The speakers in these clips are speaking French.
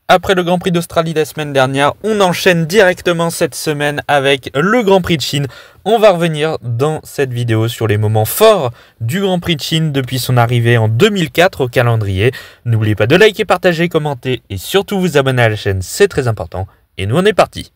Après le Grand Prix d'Australie la semaine dernière, on enchaîne directement cette semaine avec le Grand Prix de Chine. On va revenir dans cette vidéo sur les moments forts du Grand Prix de Chine depuis son arrivée en 2004 au calendrier. N'oubliez pas de liker, partager, commenter et surtout vous abonner à la chaîne, c'est très important. Et nous on est parti.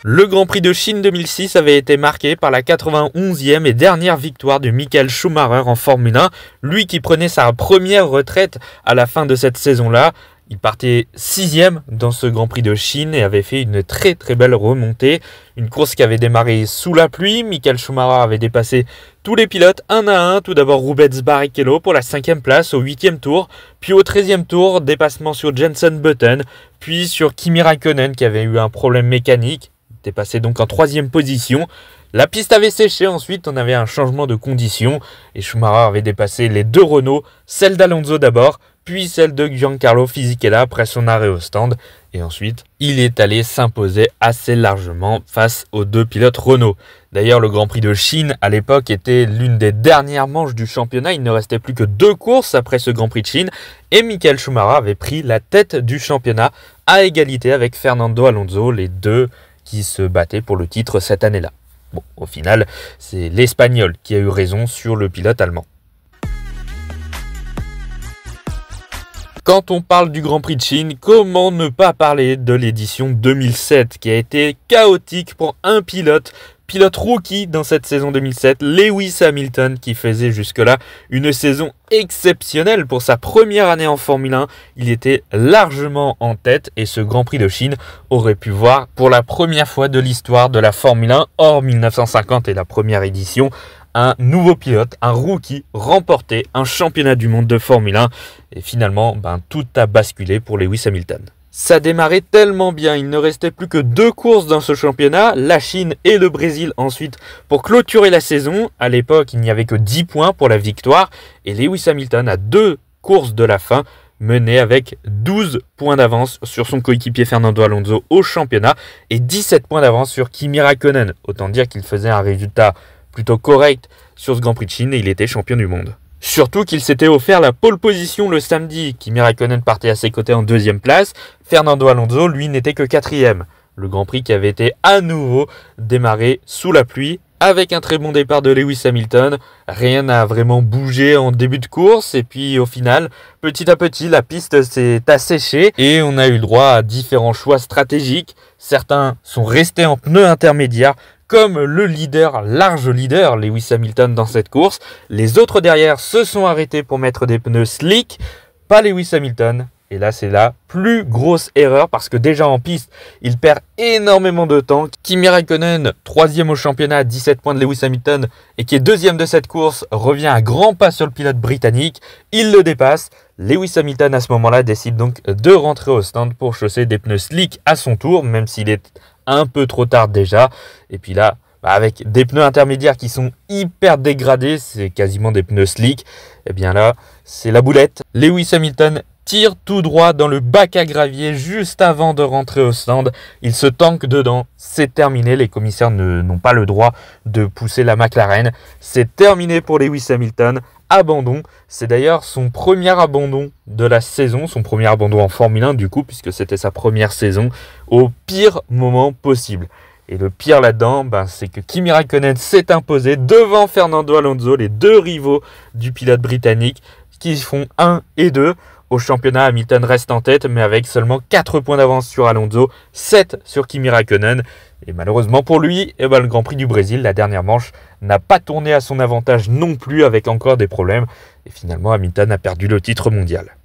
Le Grand Prix de Chine 2006 avait été marqué par la 91e et dernière victoire de Michael Schumacher en Formule 1, lui qui prenait sa première retraite à la fin de cette saison-là. Il partait 6e dans ce Grand Prix de Chine et avait fait une très belle remontée. Une course qui avait démarré sous la pluie. Michael Schumacher avait dépassé tous les pilotes un à un. Tout d'abord Rubens Barrichello pour la 5e place au 8e tour. Puis au 13e tour, dépassement sur Jenson Button. Puis sur Kimi Räikkönen qui avait eu un problème mécanique. Était passé donc en 3e position. La piste avait séché, ensuite on avait un changement de conditions et Schumacher avait dépassé les deux Renault, celle d'Alonso d'abord, puis celle de Giancarlo Fisichella après son arrêt au stand. Et ensuite, il est allé s'imposer assez largement face aux deux pilotes Renault. D'ailleurs, le Grand Prix de Chine, à l'époque, était l'une des dernières manches du championnat. Il ne restait plus que 2 courses après ce Grand Prix de Chine. Et Michael Schumacher avait pris la tête du championnat à égalité avec Fernando Alonso, les deux qui se battaient pour le titre cette année-là. Bon, au final, c'est l'Espagnol qui a eu raison sur le pilote allemand. Quand on parle du Grand Prix de Chine, comment ne pas parler de l'édition 2007 qui a été chaotique pour un pilote rookie dans cette saison 2007, Lewis Hamilton, qui faisait jusque-là une saison exceptionnelle pour sa première année en Formule 1. Il était largement en tête et ce Grand Prix de Chine aurait pu voir pour la première fois de l'histoire de la Formule 1, hors 1950 et la première édition, un nouveau pilote, un rookie, remporter un championnat du monde de Formule 1. Et finalement, tout a basculé pour Lewis Hamilton. Ça démarrait tellement bien, il ne restait plus que 2 courses dans ce championnat, la Chine et le Brésil ensuite pour clôturer la saison. À l'époque, il n'y avait que 10 points pour la victoire et Lewis Hamilton à 2 courses de la fin menait avec 12 points d'avance sur son coéquipier Fernando Alonso au championnat et 17 points d'avance sur Kimi Räikkönen. Autant dire qu'il faisait un résultat plutôt correct sur ce Grand Prix de Chine et il était champion du monde. Surtout qu'il s'était offert la pole position le samedi. Kimi Räikkönen partait à ses côtés en 2e place. Fernando Alonso, lui, n'était que 4e. Le Grand Prix qui avait été à nouveau démarré sous la pluie. Avec un très bon départ de Lewis Hamilton, rien n'a vraiment bougé en début de course. Et puis au final, petit à petit, la piste s'est asséchée. Et on a eu le droit à différents choix stratégiques. Certains sont restés en pneus intermédiaires, comme le large leader, Lewis Hamilton dans cette course. Les autres derrière se sont arrêtés pour mettre des pneus slick, pas Lewis Hamilton. Et là, c'est la plus grosse erreur parce que déjà en piste, il perd énormément de temps. Kimi Räikkönen, 3e au championnat à 17 points de Lewis Hamilton et qui est 2e de cette course, revient à grands pas sur le pilote britannique. Il le dépasse. Lewis Hamilton, à ce moment-là, décide donc de rentrer au stand pour chausser des pneus slick à son tour, même s'il est un peu trop tard déjà. Et puis là, avec des pneus intermédiaires qui sont hyper dégradés, c'est quasiment des pneus slick, et bien là, c'est la boulette. Lewis Hamilton tire tout droit dans le bac à gravier juste avant de rentrer au stand. Il se tanque dedans, c'est terminé. Les commissaires n'ont pas le droit de pousser la McLaren. C'est terminé pour Lewis Hamilton. Abandon. C'est d'ailleurs son premier abandon de la saison, son premier abandon en Formule 1 du coup, puisque c'était sa première saison, au pire moment possible. Et le pire là-dedans, c'est que Kimi Räikkönen s'est imposé devant Fernando Alonso, les deux rivaux du pilote britannique, qui font 1 et 2. Au championnat, Hamilton reste en tête, mais avec seulement 4 points d'avance sur Alonso, 7 sur Kimi Räikkönen. Et malheureusement pour lui, le Grand Prix du Brésil, la dernière manche, n'a pas tourné à son avantage non plus, avec encore des problèmes. Et finalement, Hamilton a perdu le titre mondial.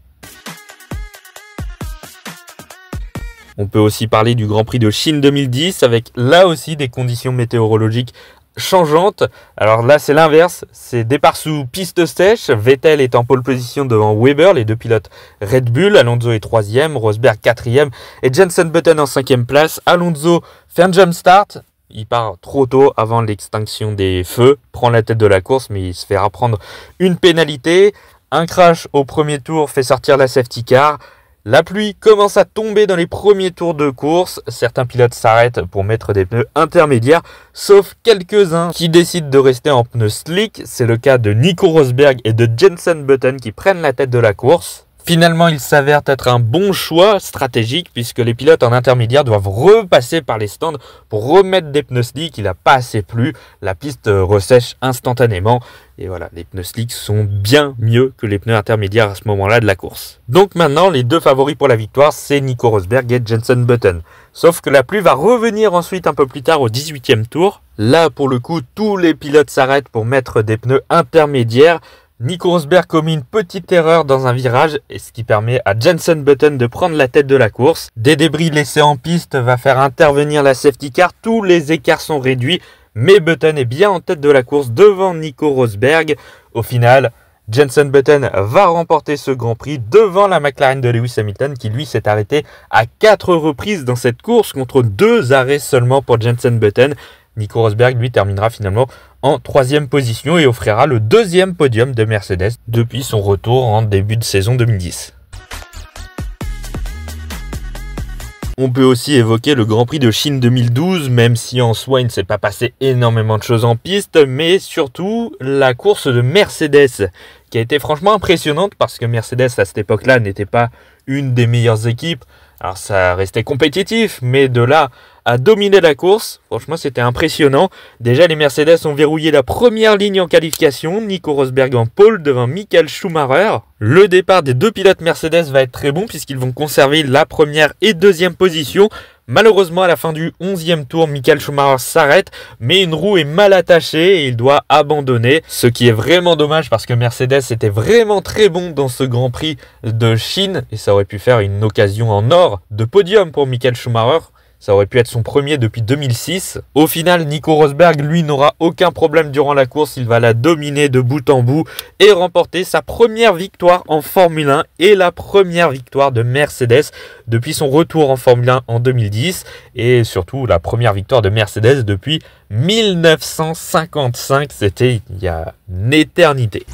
On peut aussi parler du Grand Prix de Chine 2010, avec là aussi des conditions météorologiques changeante. Alors là, c'est l'inverse. C'est départ sous piste sèche. Vettel est en pole position devant Weber, les deux pilotes Red Bull. Alonso est 3e, Rosberg 4e et Jenson Button en 5e place. Alonso fait un jump start. Il part trop tôt avant l'extinction des feux, prend la tête de la course, mais il se fait prendre une pénalité. Un crash au premier tour fait sortir la safety car. La pluie commence à tomber dans les premiers tours de course. Certains pilotes s'arrêtent pour mettre des pneus intermédiaires, sauf quelques-uns qui décident de rester en pneus slick. C'est le cas de Nico Rosberg et de Jenson Button qui prennent la tête de la course. Finalement, il s'avère être un bon choix stratégique puisque les pilotes en intermédiaire doivent repasser par les stands pour remettre des pneus slick. Il n'a pas assez plu, la piste ressèche instantanément. Et voilà, les pneus slick sont bien mieux que les pneus intermédiaires à ce moment-là de la course. Donc maintenant, les deux favoris pour la victoire, c'est Nico Rosberg et Jenson Button. Sauf que la pluie va revenir ensuite un peu plus tard au 18e tour. Là, pour le coup, tous les pilotes s'arrêtent pour mettre des pneus intermédiaires. Nico Rosberg commet une petite erreur dans un virage, et ce qui permet à Jenson Button de prendre la tête de la course. Des débris laissés en piste va faire intervenir la safety car, tous les écarts sont réduits, mais Button est bien en tête de la course devant Nico Rosberg. Au final, Jenson Button va remporter ce Grand Prix devant la McLaren de Lewis Hamilton qui lui s'est arrêté à 4 reprises dans cette course contre 2 arrêts seulement pour Jenson Button. Nico Rosberg, lui, terminera finalement en 3e position et offrira le 2e podium de Mercedes depuis son retour en début de saison 2010. On peut aussi évoquer le Grand Prix de Chine 2012, même si en soi il ne s'est pas passé énormément de choses en piste, mais surtout la course de Mercedes, qui a été franchement impressionnante parce que Mercedes à cette époque-là n'était pas une des meilleures équipes. Alors ça restait compétitif, mais de là à dominer la course, franchement c'était impressionnant. Déjà les Mercedes ont verrouillé la première ligne en qualification, Nico Rosberg en pole devant Michael Schumacher. Le départ des deux pilotes Mercedes va être très bon puisqu'ils vont conserver la première et deuxième position. Malheureusement, à la fin du 11e tour, Michael Schumacher s'arrête, mais une roue est mal attachée et il doit abandonner. Ce qui est vraiment dommage parce que Mercedes était vraiment très bon dans ce Grand Prix de Chine et ça aurait pu faire une occasion en or de podium pour Michael Schumacher. Ça aurait pu être son premier depuis 2006. Au final, Nico Rosberg, lui, n'aura aucun problème durant la course. Il va la dominer de bout en bout et remporter sa première victoire en Formule 1 et la première victoire de Mercedes depuis son retour en Formule 1 en 2010. Et surtout, la première victoire de Mercedes depuis 1955. C'était il y a une éternité.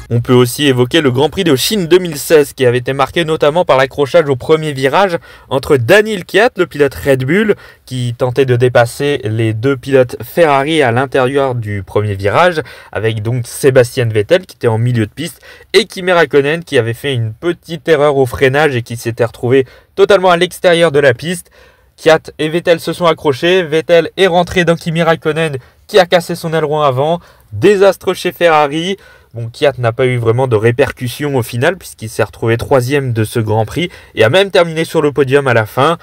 On peut aussi évoquer le Grand Prix de Chine 2016 qui avait été marqué notamment par l'accrochage au premier virage entre Daniil Kvyat, le pilote Red Bull, qui tentait de dépasser les deux pilotes Ferrari à l'intérieur du premier virage, avec donc Sebastian Vettel qui était en milieu de piste et Kimi Räikkönen qui avait fait une petite erreur au freinage et qui s'était retrouvé totalement à l'extérieur de la piste. Kvyat et Vettel se sont accrochés, Vettel est rentré dans Kimi Räikkönen qui a cassé son aileron avant, désastre chez Ferrari. Bon, Kvyat n'a pas eu vraiment de répercussions au final puisqu'il s'est retrouvé 3e de ce Grand Prix et a même terminé sur le podium à la fin.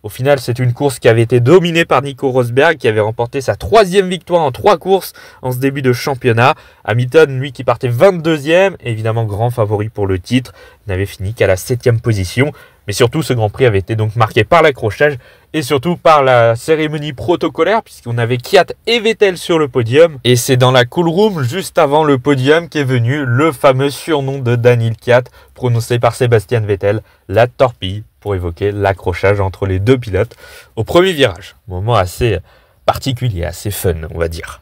Au final, c'est une course qui avait été dominée par Nico Rosberg qui avait remporté sa 3e victoire en 3 courses en ce début de championnat. Hamilton, lui, qui partait 22e, évidemment grand favori pour le titre, n'avait fini qu'à la 7e position. Mais surtout, ce Grand Prix avait été donc marqué par l'accrochage et surtout par la cérémonie protocolaire puisqu'on avait Kvyat et Vettel sur le podium. Et c'est dans la cool room, juste avant le podium, qu'est venu le fameux surnom de Daniil Kvyat, prononcé par Sebastian Vettel, la torpille, pour évoquer l'accrochage entre les deux pilotes au premier virage. Moment assez particulier, assez fun, on va dire.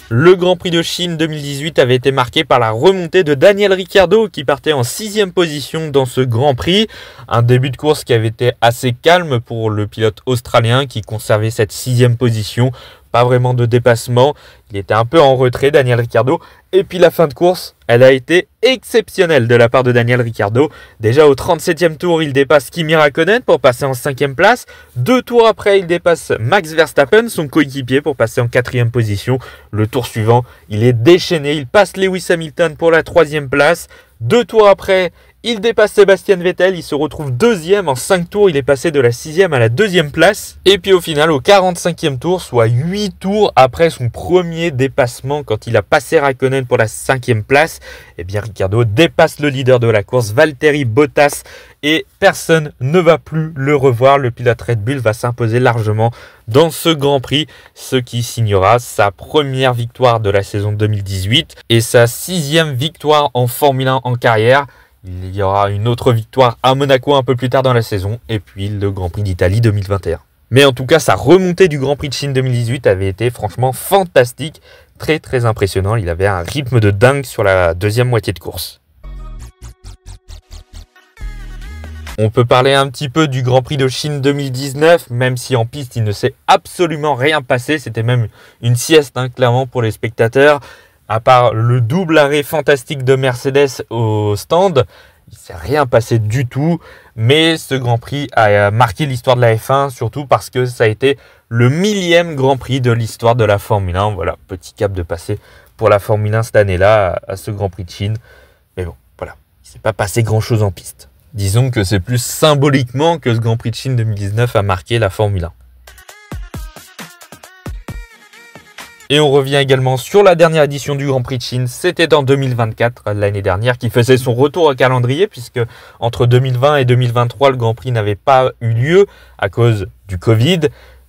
Le Grand Prix de Chine 2018 avait été marqué par la remontée de Daniel Ricciardo qui partait en 6e position dans ce Grand Prix. Un début de course qui avait été assez calme pour le pilote australien qui conservait cette 6e position. Pas vraiment de dépassement, il était un peu en retrait Daniel Ricciardo. Et puis la fin de course, elle a été exceptionnelle de la part de Daniel Ricciardo. Déjà au 37e tour, il dépasse Kimi Räikkönen pour passer en 5e place. 2 tours après, il dépasse Max Verstappen, son coéquipier, pour passer en 4e position. Le tour suivant, il est déchaîné, il passe Lewis Hamilton pour la 3e place. 2 tours après, il dépasse Sebastian Vettel, il se retrouve 2e en 5 tours, il est passé de la 6e à la 2e place. Et puis au final, au 45e tour, soit 8 tours après son premier dépassement, quand il a passé Räikkönen pour la 5e place, eh bien Ricciardo dépasse le leader de la course, Valtteri Bottas, et personne ne va plus le revoir. Le pilote Red Bull va s'imposer largement dans ce Grand Prix, ce qui signera sa première victoire de la saison 2018 et sa 6e victoire en Formule 1 en carrière. Il y aura une autre victoire à Monaco un peu plus tard dans la saison et puis le Grand Prix d'Italie 2021. Mais en tout cas, sa remontée du Grand Prix de Chine 2018 avait été franchement fantastique, très très impressionnant. Il avait un rythme de dingue sur la deuxième moitié de course. On peut parler un petit peu du Grand Prix de Chine 2019, même si en piste il ne s'est absolument rien passé. C'était même une sieste clairement pour les spectateurs. À part le double arrêt fantastique de Mercedes au stand, il ne s'est rien passé du tout. Mais ce Grand Prix a marqué l'histoire de la F1, surtout parce que ça a été le 1000e Grand Prix de l'histoire de la Formule 1. Voilà, petit cap de passé pour la Formule 1 cette année-là, à ce Grand Prix de Chine. Mais bon, voilà, il ne s'est pas passé grand-chose en piste. Disons que c'est plus symboliquement que ce Grand Prix de Chine 2019 a marqué la Formule 1. Et on revient également sur la dernière édition du Grand Prix de Chine. C'était en 2024, l'année dernière, qui faisait son retour au calendrier, puisque entre 2020 et 2023, le Grand Prix n'avait pas eu lieu à cause du Covid.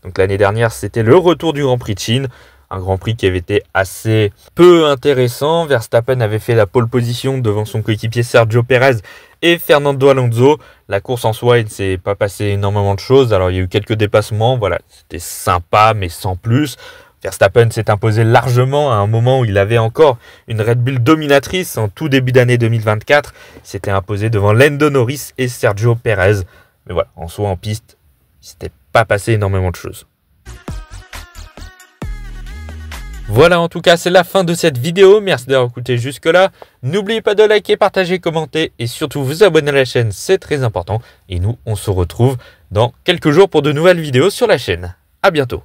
Donc l'année dernière, c'était le retour du Grand Prix de Chine. Un Grand Prix qui avait été assez peu intéressant. Verstappen avait fait la pole position devant son coéquipier Sergio Pérez et Fernando Alonso. La course en soi, il ne s'est pas passé énormément de choses. Alors il y a eu quelques dépassements, voilà, c'était sympa mais sans plus. Verstappen s'est imposé largement à un moment où il avait encore une Red Bull dominatrice en tout début d'année 2024. Il s'était imposé devant Lando Norris et Sergio Pérez. Mais voilà, en soi en piste, il ne s'était pas passé énormément de choses. Voilà, en tout cas, c'est la fin de cette vidéo. Merci d'avoir écouté jusque-là. N'oubliez pas de liker, partager, commenter et surtout vous abonner à la chaîne, c'est très important. Et nous, on se retrouve dans quelques jours pour de nouvelles vidéos sur la chaîne. À bientôt.